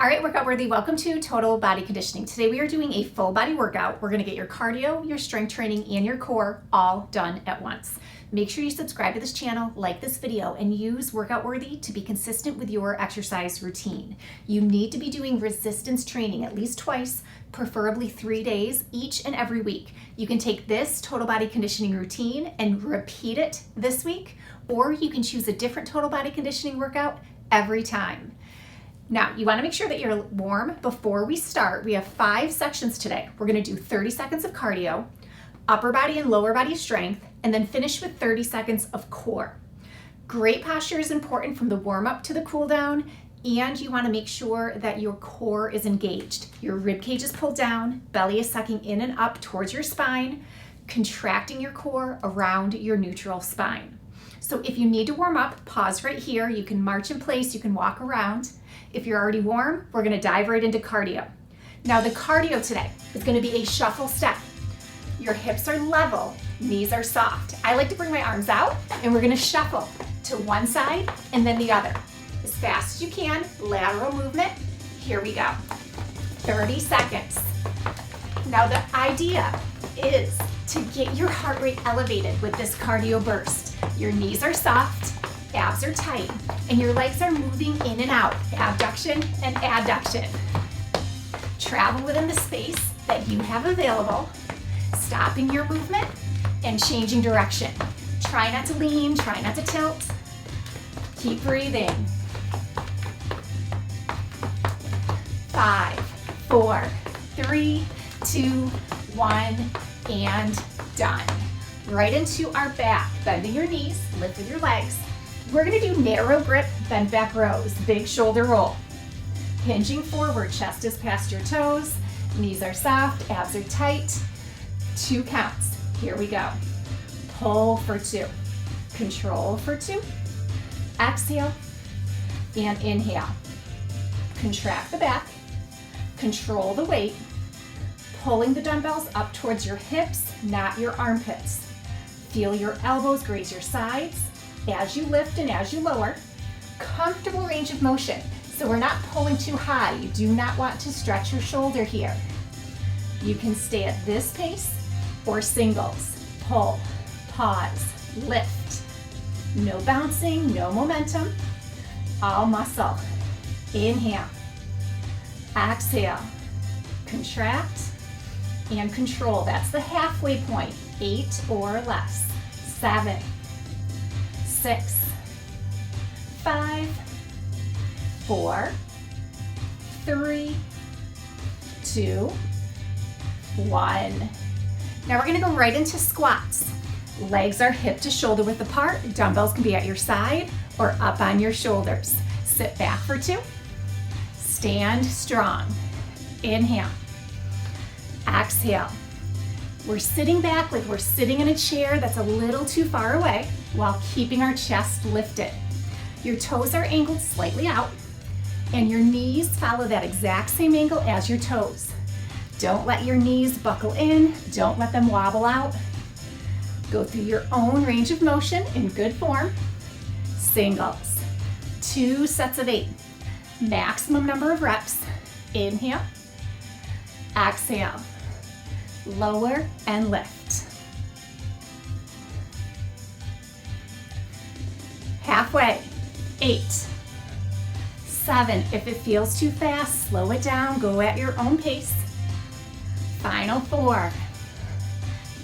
All right, workout worthy, welcome to Total Body Conditioning. Today we are doing a full body workout. We're gonna get your cardio, your strength training, and your core all done at once. Make sure you subscribe to this channel, like this video, and use Workout Worthy to be consistent with your exercise routine. You need to be doing resistance training at least twice, preferably 3 days, each and every week. You can take this total body conditioning routine and repeat it this week, or you can choose a different total body conditioning workout every time. Now, you wanna make sure that you're warm before we start. We have 5 sections today. We're gonna do 30 seconds of cardio, upper body and lower body strength, and then finish with 30 seconds of core. Great posture is important from the warm up to the cool down, and you wanna make sure that your core is engaged. Your rib cage is pulled down, belly is sucking in and up towards your spine, contracting your core around your neutral spine. So if you need to warm up, pause right here. You can march in place, you can walk around. If you're already warm, we're gonna dive right into cardio. Now the cardio today is gonna be a shuffle step. Your hips are level, knees are soft. I like to bring my arms out and we're gonna shuffle to one side and then the other. As fast as you can, lateral movement. Here we go. 30 seconds. Now the idea is to get your heart rate elevated with this cardio burst. Your knees are soft, abs are tight, and your legs are moving in and out, abduction and adduction. Travel within the space that you have available, stopping your movement and changing direction. Try not to lean, try not to tilt. Keep breathing. 5, 4, 3, 2, 1, and done. Right into our back, bending your knees, lifting your legs. We're gonna do narrow grip, bent back rows, big shoulder roll. Hinging forward, chest is past your toes, knees are soft, abs are tight. 2 counts, here we go. Pull for 2, control for 2, exhale, and inhale. Contract the back, control the weight, pulling the dumbbells up towards your hips, not your armpits. Feel your elbows graze your sides as you lift and as you lower. Comfortable range of motion, so we're not pulling too high. You do not want to stretch your shoulder here. You can stay at this pace or singles. Pull, pause, lift. No bouncing, no momentum, all muscle. Inhale, exhale, contract, and control. That's the halfway point, 8 or less. 7, 6, 5, 4, 3, 2, 1. Now we're gonna go right into squats. Legs are hip to shoulder width apart. Dumbbells can be at your side or up on your shoulders. Sit back for 2. Stand strong. Inhale. Exhale. We're sitting back like we're sitting in a chair that's a little too far away while keeping our chest lifted. Your toes are angled slightly out and your knees follow that exact same angle as your toes. Don't let your knees buckle in, don't let them wobble out. Go through your own range of motion in good form. Singles, 2 sets of 8, maximum number of reps. Inhale, exhale, lower and lift. Halfway, 8, 7. If it feels too fast, slow it down, go at your own pace. Final 4,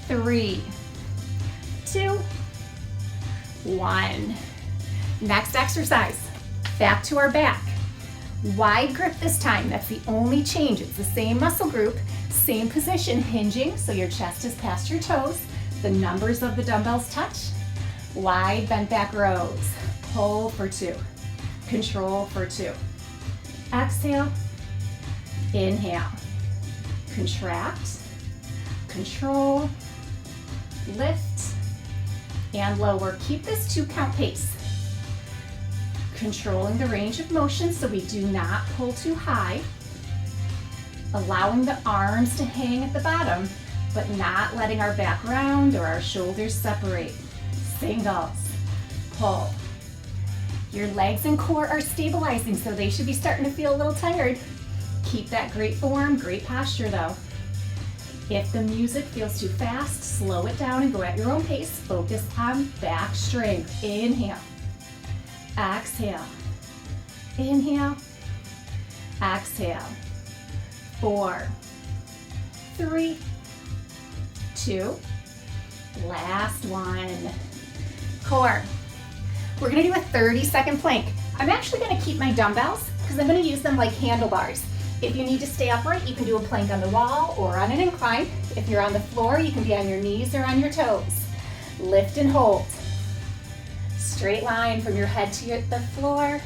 3, 2, 1. Next exercise, back to our back. Wide grip this time, that's the only change. It's the same muscle group, same position, hinging, so your chest is past your toes. The numbers of the dumbbells touch. Wide bent back rows. Pull for 2, control for 2. Exhale, inhale, contract, control, lift, and lower. Keep this 2 count pace. Controlling the range of motion so we do not pull too high. Allowing the arms to hang at the bottom, but not letting our back round or our shoulders separate. Singles, pull. Your legs and core are stabilizing, so they should be starting to feel a little tired. Keep that great form, great posture though. If the music feels too fast, slow it down and go at your own pace. Focus on back strength. Inhale. Exhale. Inhale. Exhale. 4, 3, 2. Last one. Core. We're gonna do a 30-second plank. I'm actually gonna keep my dumbbells because I'm gonna use them like handlebars. If you need to stay upright, you can do a plank on the wall or on an incline. If you're on the floor, you can be on your knees or on your toes. Lift and hold. Straight line from your head to the floor.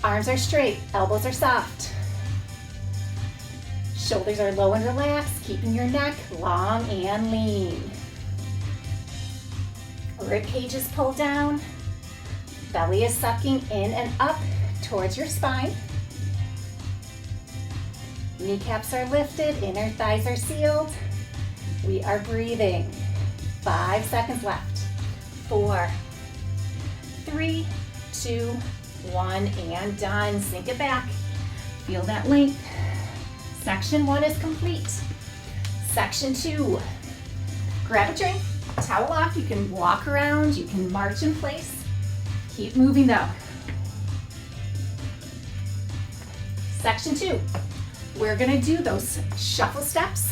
Arms are straight, elbows are soft. Shoulders are low and relaxed, keeping your neck long and lean. Rib cage is pulled down. Belly is sucking in and up towards your spine. Kneecaps are lifted, inner thighs are sealed. We are breathing. 5 seconds left. 4, 3, 2, 1, and done. Sink it back. Feel that length. Section 1 is complete. Section 2. Grab a drink, towel off. You can walk around, you can march in place. Keep moving though. Section 2. We're gonna do those shuffle steps,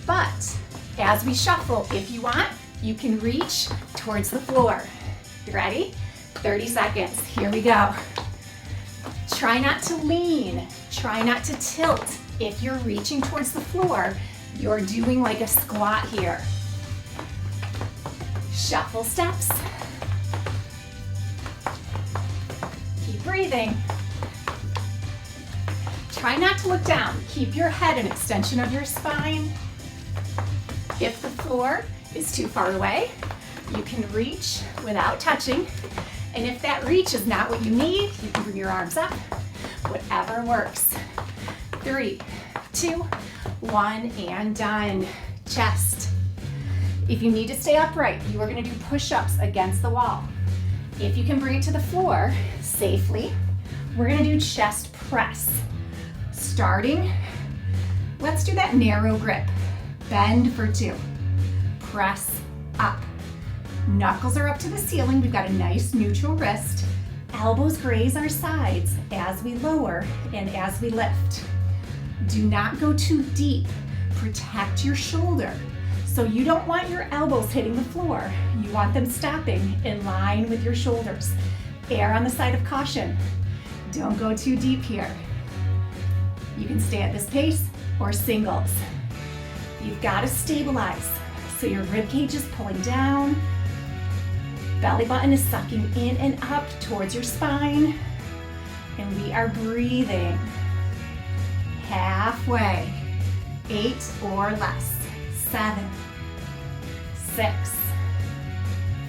but as we shuffle, if you want, you can reach towards the floor. You ready? 30 seconds, here we go. Try not to lean, try not to tilt. If you're reaching towards the floor, you're doing like a squat here. Shuffle steps. Keep breathing. Try not to look down. Keep your head an extension of your spine. If the floor is too far away, you can reach without touching. And if that reach is not what you need, you can bring your arms up. Whatever works. 3, 2, 1, and done. Chest. If you need to stay upright, you are going to do push-ups against the wall. If you can bring it to the floor safely, we're going to do chest press. Starting, let's do that narrow grip. Bend for 2. Press up. Knuckles are up to the ceiling. We've got a nice neutral wrist. Elbows graze our sides as we lower and as we lift. Do not go too deep. Protect your shoulder. So you don't want your elbows hitting the floor. You want them stopping in line with your shoulders. Err on the side of caution. Don't go too deep here. You can stay at this pace or singles. You've got to stabilize. So your rib cage is pulling down. Belly button is sucking in and up towards your spine. And we are breathing. Halfway. 8 or less. 7, 6,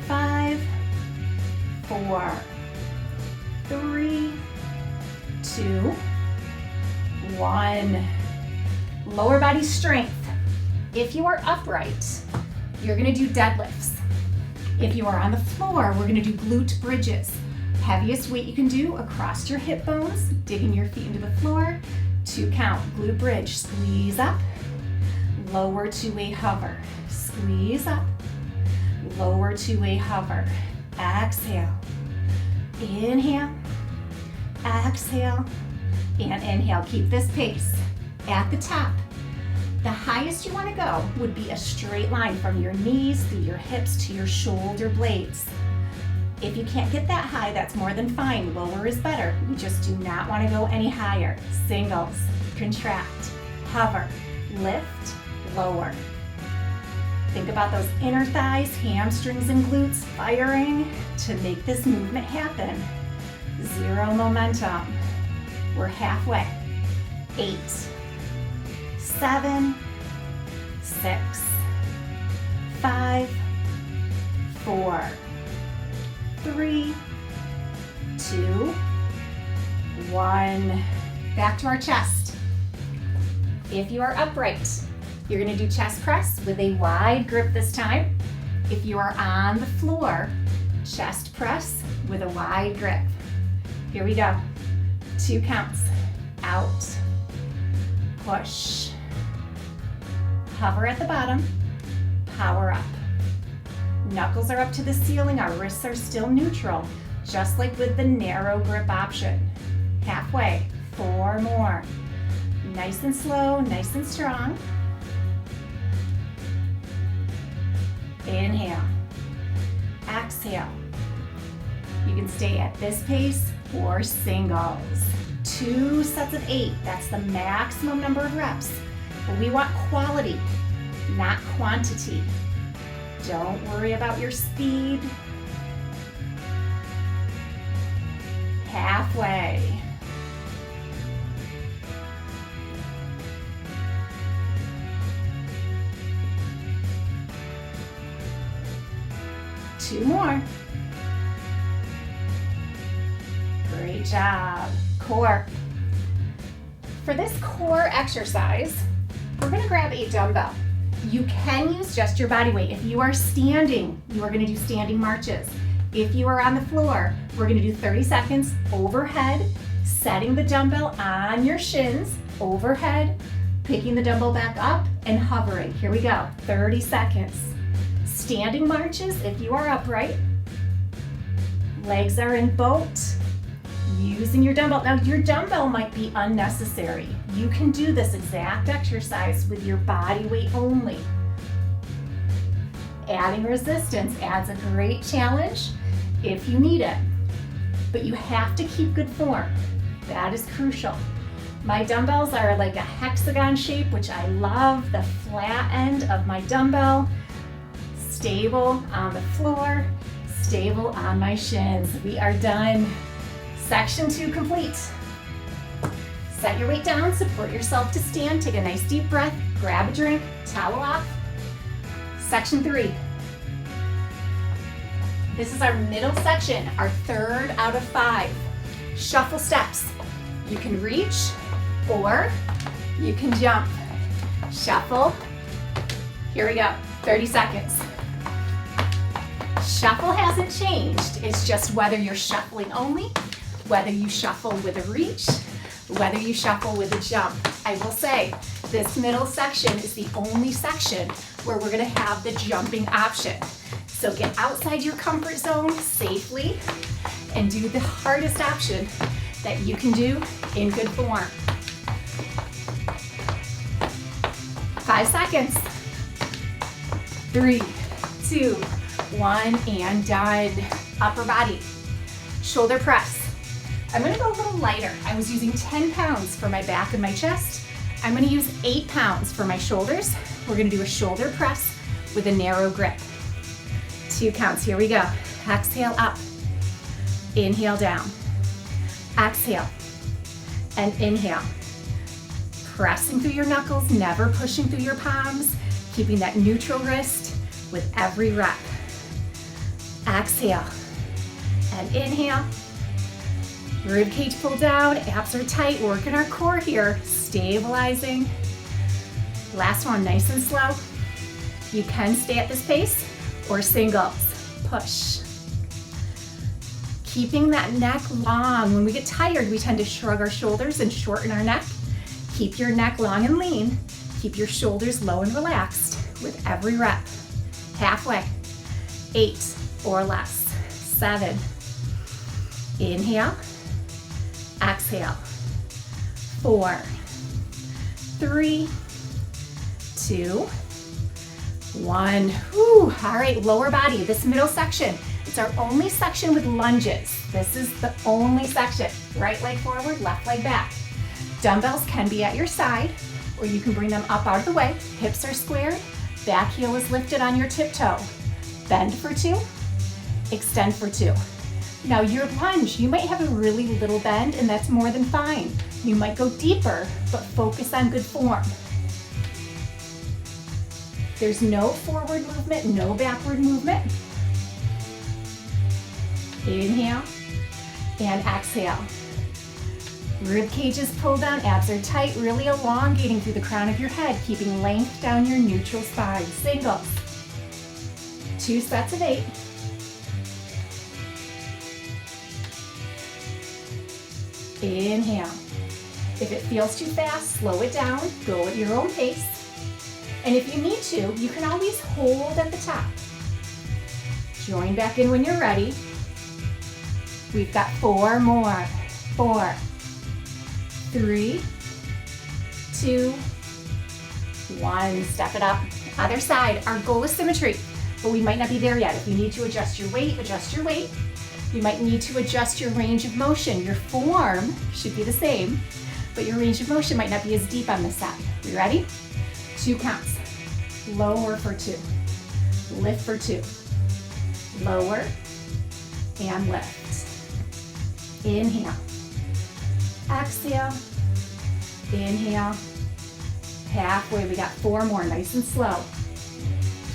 5, 4, 3, 2, 1. Lower body strength. If you are upright, you're gonna do deadlifts. If you are on the floor, we're gonna do glute bridges. Heaviest weight you can do across your hip bones, digging your feet into the floor. 2 count, glute bridge. Squeeze up, lower to a hover. Squeeze up, lower to a hover. Exhale, inhale, exhale, and inhale. Keep this pace. At the top, the highest you want to go would be a straight line from your knees through your hips to your shoulder blades. If you can't get that high, that's more than fine. Lower is better. You just do not want to go any higher. Singles, contract, hover, lift, lower. Think about those inner thighs, hamstrings, and glutes firing to make this movement happen. 0 momentum. We're halfway. 8, 7, 6, 5, 4, 3, 2, 1. Back to our chest. If you are upright, you're going to do chest press with a wide grip this time. If you are on the floor, Chest press with a wide grip. Here we go. 2 counts. Out. Push. Hover at the bottom. Power up. Knuckles are up to the ceiling. Our wrists are still neutral, just like with the narrow grip option. Halfway. 4 more. Nice and slow, nice and strong. Inhale. Exhale. You can stay at this pace or singles. 2 sets of 8, that's the maximum number of reps. But we want quality, not quantity. Don't worry about your speed. Halfway. Two more. Great job. Core. For this core exercise, we're gonna grab a dumbbell. You can use just your body weight. If you are standing, you are gonna do standing marches. If you are on the floor, we're gonna do 30 seconds overhead, setting the dumbbell on your shins, overhead, picking the dumbbell back up and hovering. Here we go, 30 seconds. Standing marches, if you are upright, legs are in boat, using your dumbbell. Now your dumbbell might be unnecessary. You can do this exact exercise with your body weight only. Adding resistance adds a great challenge if you need it, but you have to keep good form. That is crucial. My dumbbells are like a hexagon shape, which I love. The flat end of my dumbbell, stable on the floor, stable on my shins. We are done. Section 2 complete. Set your weight down, support yourself to stand, take a nice deep breath, grab a drink, towel off. Section 3. This is our middle section, our 3rd out of 5. Shuffle steps. You can reach or you can jump. Shuffle. Here we go, 30 seconds. Shuffle hasn't changed. It's just whether you're shuffling only, whether you shuffle with a reach, whether you shuffle with a jump. I will say, this middle section is the only section where we're gonna have the jumping option. So get outside your comfort zone safely and do the hardest option that you can do in good form. 5 seconds. 3, 2, 1, and done. Upper body, shoulder press. I'm gonna go a little lighter. I was using 10 pounds for my back and my chest. I'm gonna use 8 pounds for my shoulders. We're gonna do a shoulder press with a narrow grip. 2 counts, here we go. Exhale up, inhale down. Exhale, and inhale. Pressing through your knuckles, never pushing through your palms, keeping that neutral wrist with every rep. Exhale, and inhale. Rib cage pull down, abs are tight, working our core here, stabilizing. Last one, nice and slow. You can stay at this pace or singles, push. Keeping that neck long. When we get tired, we tend to shrug our shoulders and shorten our neck. Keep your neck long and lean. Keep your shoulders low and relaxed with every rep. Halfway, 8 or less, 7. Inhale. Exhale. 4, 3, 2, 1. Whew. All right, lower body, this middle section. It's our only section with lunges. This is the only section. Right leg forward, left leg back. Dumbbells can be at your side, or you can bring them up out of the way. Hips are squared, back heel is lifted on your tiptoe. Bend for 2, extend for 2. Now your lunge, you might have a really little bend and that's more than fine. You might go deeper, but focus on good form. There's no forward movement, no backward movement. Inhale and exhale. Rib cage is pulled down, abs are tight, really elongating through the crown of your head, keeping length down your neutral spine. Singles. 2 sets of 8. Inhale. If it feels too fast, slow it down. Go at your own pace. And if you need to, you can always hold at the top. Join back in when you're ready. We've got 4 more. 4, 3, 2, 1. Step it up. Other side. Our goal is symmetry, but we might not be there yet. If you need to adjust your weight, adjust your weight. You might need to adjust your range of motion. Your form should be the same, but your range of motion might not be as deep on this side. You ready? 2 counts. Lower for 2. Lift for 2. Lower and lift. Inhale. Exhale. Inhale. Halfway. We got 4 more. Nice and slow.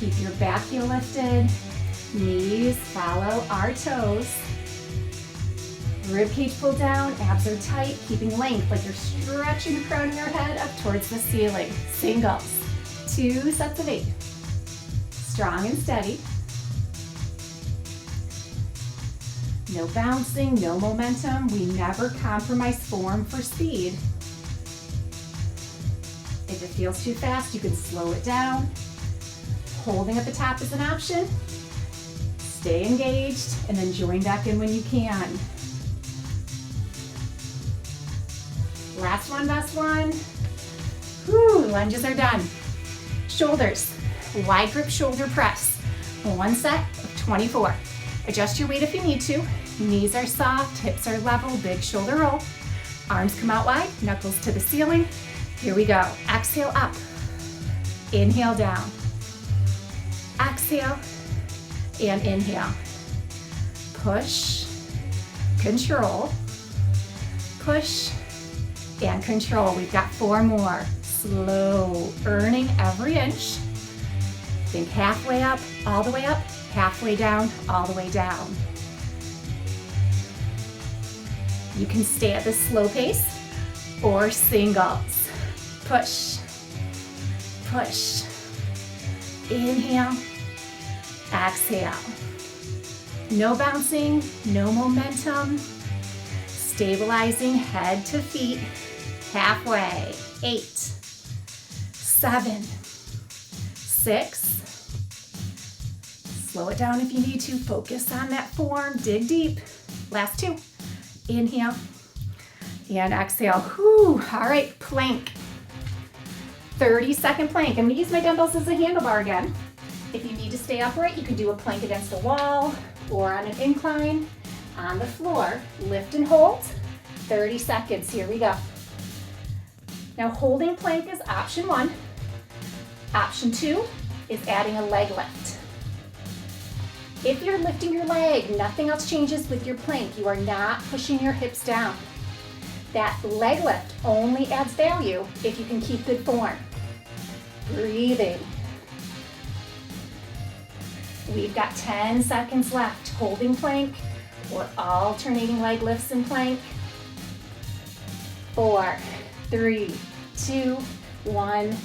Keep your back heel lifted. Knees follow our toes. Rib cage pulled down. Abs are tight. Keeping length like you're stretching the crown of your head up towards the ceiling. Singles. 2 sets of 8. Strong and steady. No bouncing, no momentum. We never compromise form for speed. If it feels too fast, you can slow it down. Holding at the top is an option. Stay engaged and then join back in when you can. Last one, best one. Whew, lunges are done. Shoulders, wide grip shoulder press. 1 set of 24. Adjust your weight if you need to. Knees are soft, hips are level, big shoulder roll. Arms come out wide, knuckles to the ceiling. Here we go. Exhale up. Inhale down. Exhale and inhale. Push, control, push, and control. We've got 4 more. Slow, earning every inch. Think halfway up, all the way up, halfway down, all the way down. You can stay at this slow pace or singles. Push, push. Inhale, exhale. No bouncing, no momentum. Stabilizing head to feet. Halfway. 8, 7, 6. Slow it down if you need to. Focus on that form. Dig deep. Last 2. Inhale and exhale. Whew. All right, plank. 30-second plank. I'm going to use my dumbbells as a handlebar again. If you need to stay upright, you can do a plank against the wall or on an incline. On the floor, lift and hold. 30 seconds. Here we go. Now, holding plank is option 1. Option 2 is adding a leg lift. If you're lifting your leg, nothing else changes with your plank. You are not pushing your hips down. That leg lift only adds value if you can keep good form. Breathing. We've got 10 seconds left. Holding plank or alternating leg lifts and plank. 4, 3, 2, 1,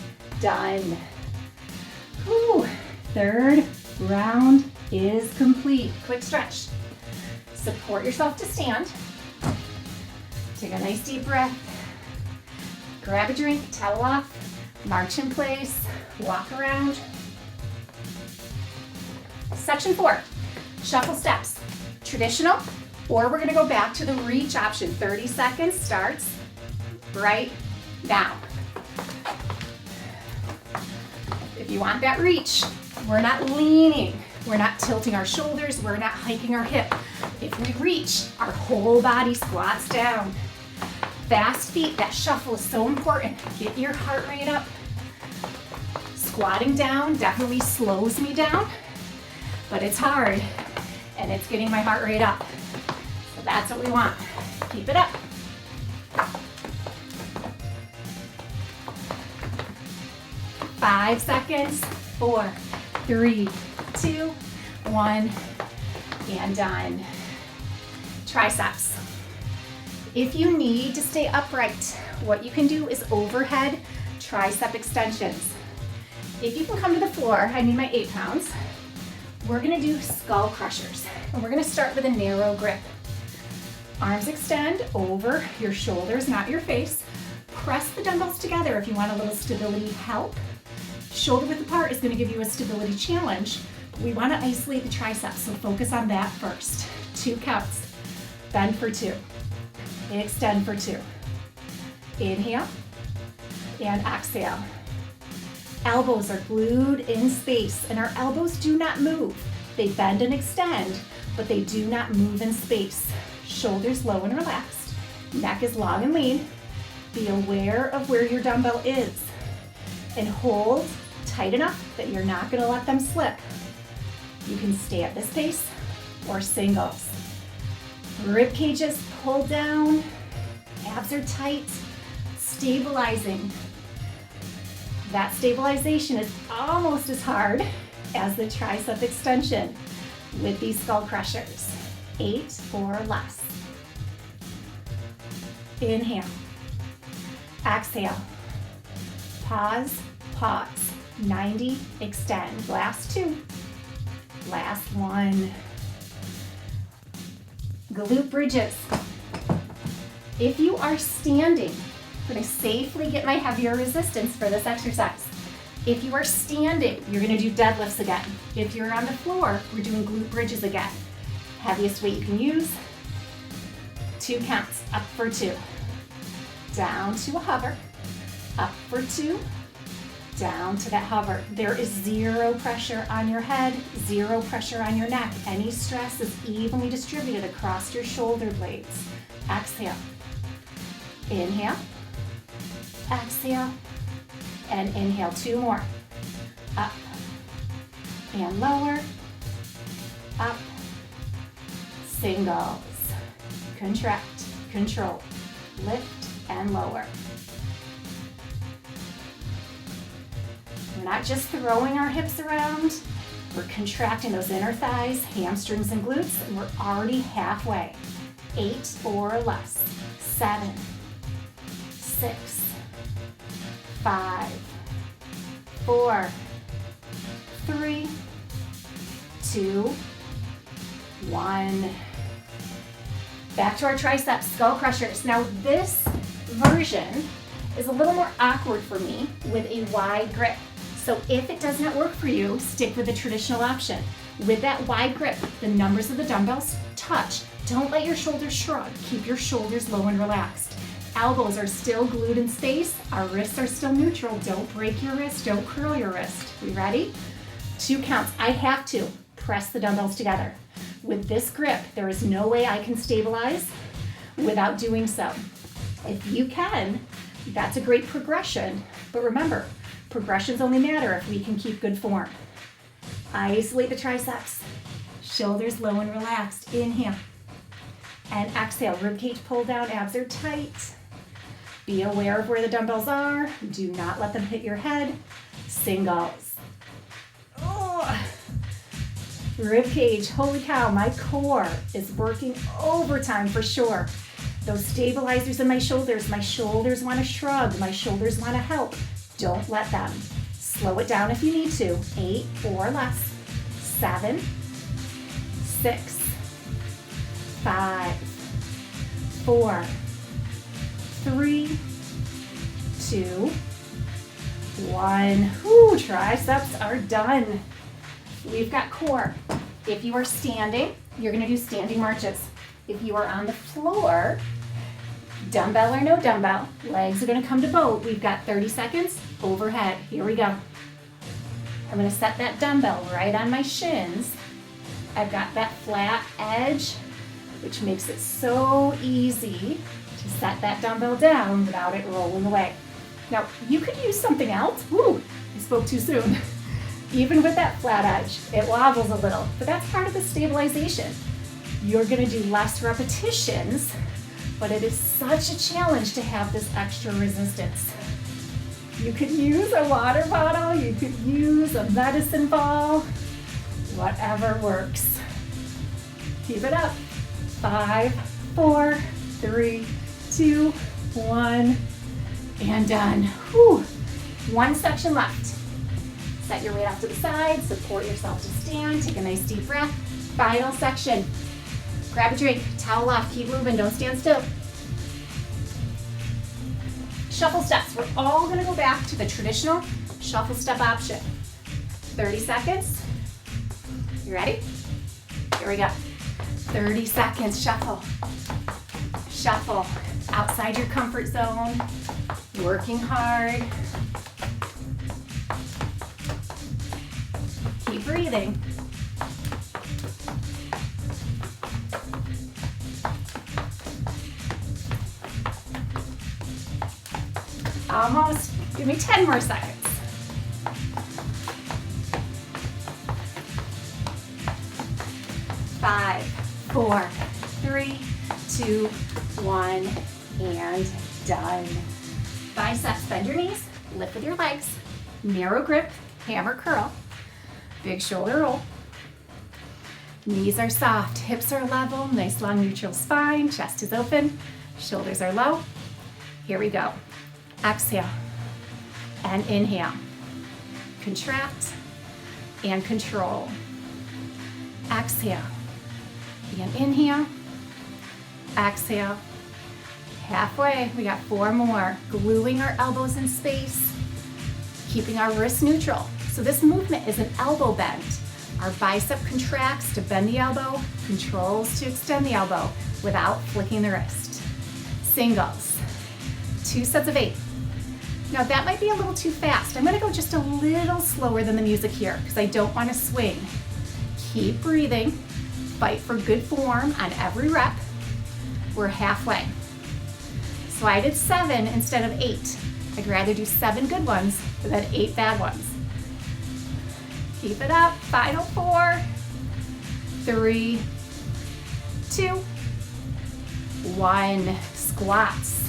done. Whew. 3rd round is complete. Quick stretch. Support yourself to stand. Take a nice deep breath. Grab a drink, towel off, march in place, walk around. Section 4, shuffle steps. Traditional, or we're gonna go back to the reach option. 30 seconds starts right now. If you want that reach, we're not leaning, we're not tilting our shoulders, we're not hiking our hip. If we reach, our whole body squats down. Fast feet, that shuffle is so important. Get your heart rate up. Squatting down definitely slows me down, but it's hard and it's getting my heart rate up. So that's what we want. Keep it up. Five seconds. 4, 3, 2, 1, and done. Triceps. If you need to stay upright, what you can do is overhead tricep extensions. If you can come to the floor, I need my 8 pounds. We're gonna do skull crushers, and we're gonna start with a narrow grip. Arms extend over your shoulders, not your face. Press the dumbbells together if you want a little stability help. Shoulder width apart is going to give you a stability challenge. We want to isolate the triceps, so focus on that first. 2 counts. Bend for 2. Extend for 2. Inhale and exhale. Elbows are glued in space, and our elbows do not move. They bend and extend, but they do not move in space. Shoulders low and relaxed. Neck is long and lean. Be aware of where your dumbbell is and hold tight enough that you're not going to let them slip. You can stay at this pace or singles. Rib cages pulled down. Abs are tight. Stabilizing. That stabilization is almost as hard as the tricep extension with these skull crushers. 8 or less. Inhale. Exhale. Pause, pause. 90, extend. Last 2. Last 1. Glute bridges. If you are standing, I'm going to safely get my heavier resistance for this exercise. If you are standing, you're going to do deadlifts again. If you're on the floor, we're doing glute bridges again. Heaviest weight you can use. 2 counts, up for 2. Down to a hover, up for 2, down to that hover. There is 0 pressure on your head, 0 pressure on your neck. Any stress is evenly distributed across your shoulder blades. Exhale. Inhale. Exhale. And inhale. 2 more. Up and lower. Up. Singles. Contract. Control. Lift and lower. We're not just throwing our hips around, we're contracting those inner thighs, hamstrings, and glutes, and we're already halfway. 8 or less. 7, 6, 5, 4, 3, 2, 1. Back to our triceps, skull crushers. Now this version is a little more awkward for me with a wide grip. So if it does not work for you, stick with the traditional option. With that wide grip, the numbers of the dumbbells touch. Don't let your shoulders shrug. Keep your shoulders low and relaxed. Elbows are still glued in space. Our wrists are still neutral. Don't break your wrist. Don't curl your wrist. We ready? 2 counts. I have to press the dumbbells together. With this grip, there is no way I can stabilize without doing so. If you can, that's a great progression. But remember, progressions only matter if we can keep good form. Isolate the triceps. Shoulders low and relaxed. Inhale. And exhale. Ribcage pull down. Abs are tight. Be aware of where the dumbbells are. Do not let them hit your head. Singles. Oh. Ribcage. Holy cow, my core is working overtime for sure. Those stabilizers in my shoulders want to shrug, my shoulders want to help. Don't let them. Slow it down if you need to. 8 or less. 7, 6, 5, 4, 3, 2, 1. Whew, triceps are done. We've got core. If you are standing, you're going to do standing marches. If you are on the floor, dumbbell or no dumbbell, legs are going to come to boat. We've got 30 seconds overhead. Here we go. I'm going to set that dumbbell right on my shins. I've got that flat edge, which makes it so easy to set that dumbbell down without it rolling away. Now, you could use something else. Woo, I spoke too soon. Even with that flat edge, it wobbles a little, but that's part of the stabilization. You're going to do less repetitions, but it is such a challenge to have this extra resistance. You could use a water bottle, you could use a medicine ball, whatever works. Keep it up. 5, 4, 3, 2, 1, and done. Whew. 1 section left. Set your weight off to the side, support yourself to stand, take a nice deep breath. Final section. Grab a drink, towel off, keep moving, don't stand still. Shuffle steps. We're all gonna go back to the traditional shuffle step option. 30 seconds. You ready? Here we go. 30 seconds, shuffle. Shuffle. Outside your comfort zone. Working hard. Keep breathing. Almost. Give me 10 more seconds. 5, 4, 3, 2, 1, and done. Biceps, bend your knees, lift with your legs, narrow grip, hammer curl, big shoulder roll. Knees are soft, hips are level, nice long neutral spine, chest is open, shoulders are low. Here we go. Exhale and inhale. Contract and control. Exhale and inhale. Exhale. Halfway. We got 4 more. Gluing our elbows in space, keeping our wrists neutral. So this movement is an elbow bend. Our bicep contracts to bend the elbow, controls to extend the elbow without flicking the wrist. Singles. 2 sets of 8. Now that might be a little too fast. I'm gonna go just a little slower than the music here because I don't wanna swing. Keep breathing. Fight for good form on every rep. We're halfway. So I did 7 instead of 8. I'd rather do 7 good ones than 8 bad ones. Keep it up. Final 4, 3, 2, 1. Squats.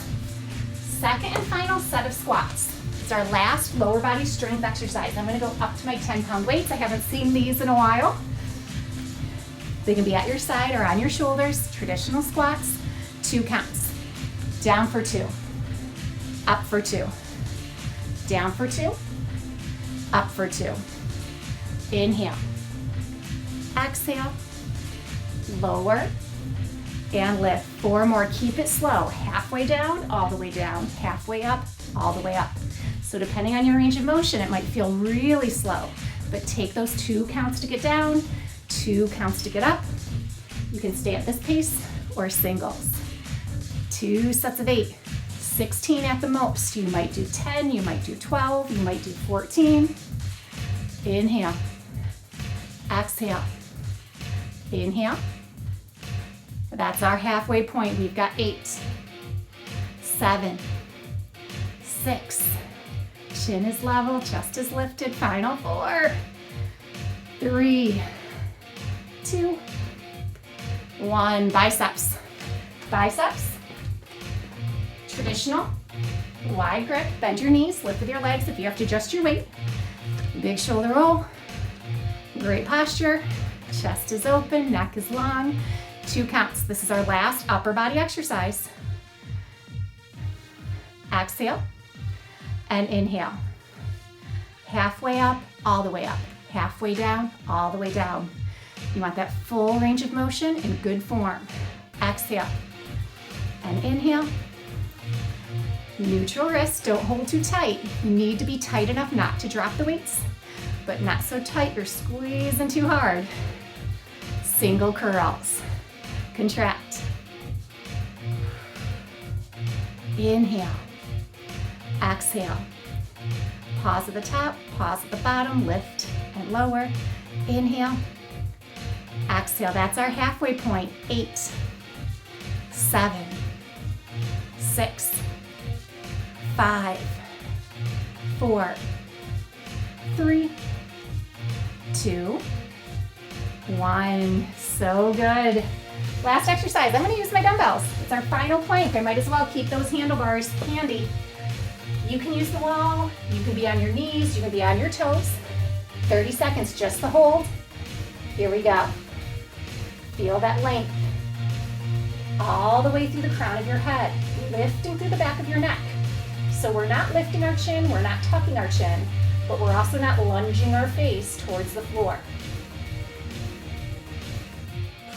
Second and final set of squats. It's our last lower body strength exercise. I'm gonna go up to my 10-pound weights. I haven't seen these in a while. They can be at your side or on your shoulders. Traditional squats, 2 counts. Down for 2, up for 2, down for 2, up for 2. Inhale, exhale, lower, and lift. 4 more, keep it slow. Halfway down, all the way down. Halfway up, all the way up. So depending on your range of motion, it might feel really slow, but take those 2 counts to get down, 2 counts to get up. You can stay at this pace or singles. 2 sets of 8, 16 at the most. You might do 10, you might do 12, you might do 14. Inhale, exhale, inhale. That's our halfway point. We've got 8, 7, 6. Chin is level, chest is lifted. Final 4, 3, 2, 1. Biceps. Biceps. Traditional. Wide grip. Bend your knees. Lift with your legs if you have to adjust your weight. Big shoulder roll. Great posture. Chest is open. Neck is long. 2 counts. This is our last upper body exercise. Exhale and inhale. Halfway up, all the way up. Halfway down, all the way down. You want that full range of motion in good form. Exhale and inhale. Neutral wrist, don't hold too tight. You need to be tight enough not to drop the weights, but not so tight you're squeezing too hard. Single curls. Contract. Inhale. Exhale. Pause at the top, pause at the bottom, lift and lower. Inhale. Exhale. That's our halfway point. 8, 7, 6, 5, 4, 3, 2, 1. So good. Last exercise, I'm going to use my dumbbells. It's our final plank. I might as well keep those handlebars handy. You can use the wall, you can be on your knees, you can be on your toes. 30 seconds, just the hold. Here we go. Feel that length. All the way through the crown of your head, lifting through the back of your neck. So we're not lifting our chin, we're not tucking our chin, but we're also not lunging our face towards the floor.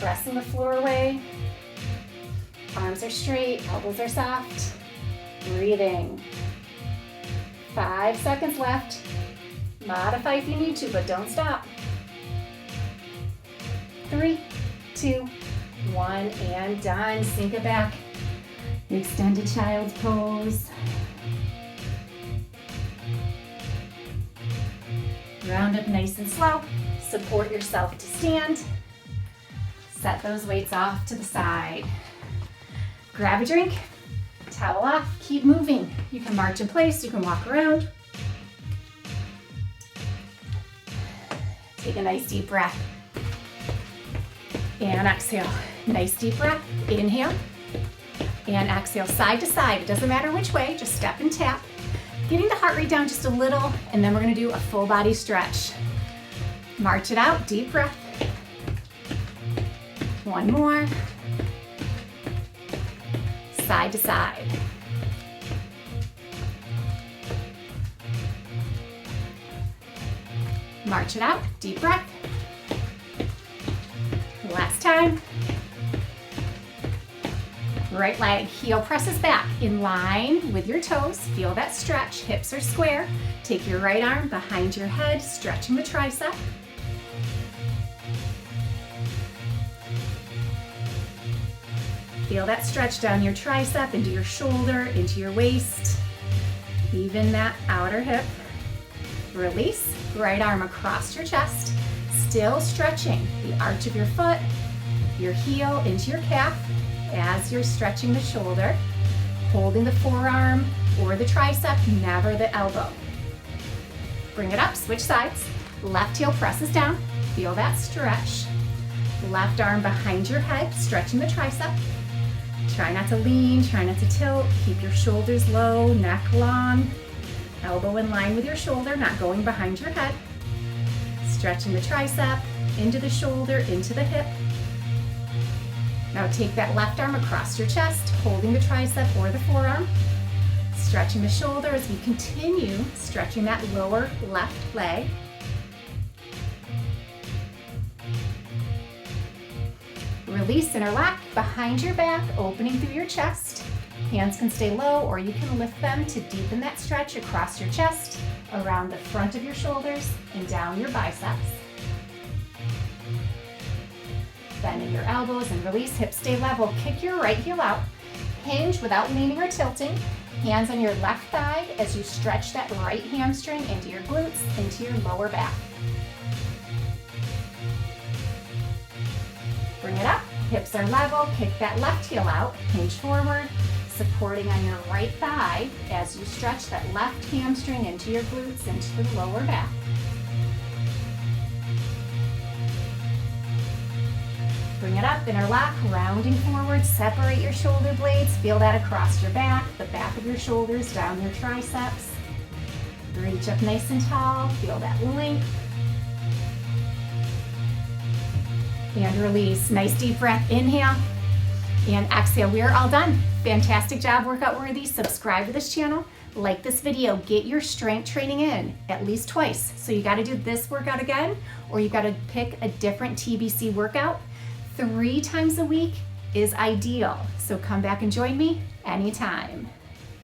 pressing the floor away. Arms are straight, elbows are soft. Breathing. 5 seconds left. Modify if you need to, but don't stop. 3, 2, 1, and done. Sink it back. Extended child's pose. Round up nice and slow. Support yourself to stand. Set those weights off to the side. Grab a drink, towel off, keep moving. You can march in place, you can walk around. Take a nice deep breath. And exhale. Nice deep breath. Inhale. And exhale side to side. It doesn't matter which way, just step and tap. Getting the heart rate down just a little, and then we're gonna do a full body stretch. March it out, deep breath. One more. Side to side. March it out, deep breath. Last time. Right leg, heel presses back in line with your toes. Feel that stretch, hips are square. Take your right arm behind your head, stretching the tricep. Feel that stretch down your tricep, into your shoulder, into your waist. Even that outer hip. Release, right arm across your chest. Still stretching the arch of your foot, your heel into your calf as you're stretching the shoulder. Holding the forearm or the tricep, never the elbow. Bring it up, switch sides. Left heel presses down. Feel that stretch. Left arm behind your head, stretching the tricep. Try not to lean, try not to tilt. Keep your shoulders low, neck long. Elbow in line with your shoulder, not going behind your head. Stretching the tricep, into the shoulder, into the hip. Now take that left arm across your chest, holding the tricep or the forearm. Stretching the shoulder as we continue stretching that lower left leg. Release, interlock behind your back, opening through your chest. Hands can stay low or you can lift them to deepen that stretch across your chest, around the front of your shoulders and down your biceps. Bending your elbows and release, hips stay level. Kick your right heel out. Hinge without leaning or tilting. Hands on your left thigh as you stretch that right hamstring into your glutes, into your lower back. Bring it up, hips are level, kick that left heel out, hinge forward, supporting on your right thigh as you stretch that left hamstring into your glutes, into the lower back. Bring it up, interlock, rounding forward, separate your shoulder blades, feel that across your back, the back of your shoulders, down your triceps. Reach up nice and tall, feel that length. And release, nice deep breath, inhale and exhale. We are all done. Fantastic job, workout worthy. Subscribe to this channel, like this video, get your strength training in at least twice. So you gotta do this workout again, or you gotta pick a different TBC workout. 3 times a week is ideal. So come back and join me anytime.